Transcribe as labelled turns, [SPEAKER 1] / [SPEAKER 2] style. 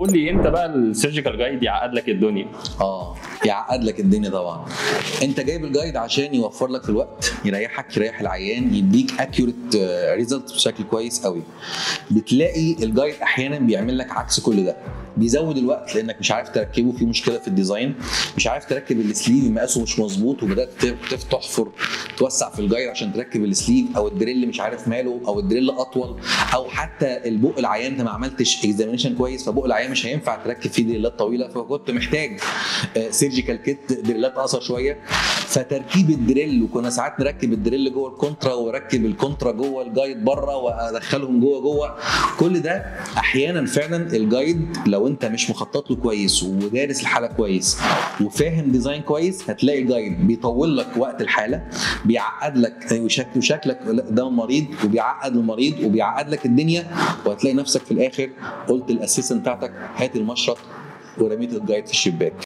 [SPEAKER 1] قول لي امتى بقى السيرجيكال جايد يعقد لك الدنيا؟
[SPEAKER 2] يعقد لك الدنيا طبعا. انت جايب الجايد عشان يوفر لك في الوقت، يريحك، يريح العيان، يديك اكيوريت ريزلت بشكل كويس قوي. بتلاقي الجايد احيانا بيعمل لك عكس كل ده، بيزود الوقت لانك مش عارف تركبه، في مشكله في الديزاين، مش عارف تركب السليف مقاسه مش مظبوط، وبدات تحفر توسع في الجايد عشان تركب السليف، او الدريل مش عارف ماله، او الدريل اطول، او حتى البق العيان انت ما عملتش اكزامينشن كويس، فبق العيان مش هينفع تركب فيه دريلات طويله، فكنت محتاج سيرجيكال كيت دريلات اقصر شويه. فتركيب الدريل، وكنا ساعات نركب الدريل جوه الكونترا واركب الكونترا جوه الجايد بره وادخلهم جوه كل ده. احيانا فعلا الجايد لو انت مش مخطط له كويس ودارس الحاله كويس وفاهم ديزاين كويس، هتلاقي الجايد بيطول لك وقت الحاله، بيعقد لك وشكلك ده المريض، وبيعقد المريض وبيعقد لك الدنيا، وهتلاقي نفسك في الاخر قلت الاسيستنت بتاعتك هات المشرط ورميت الجايد في الشباك.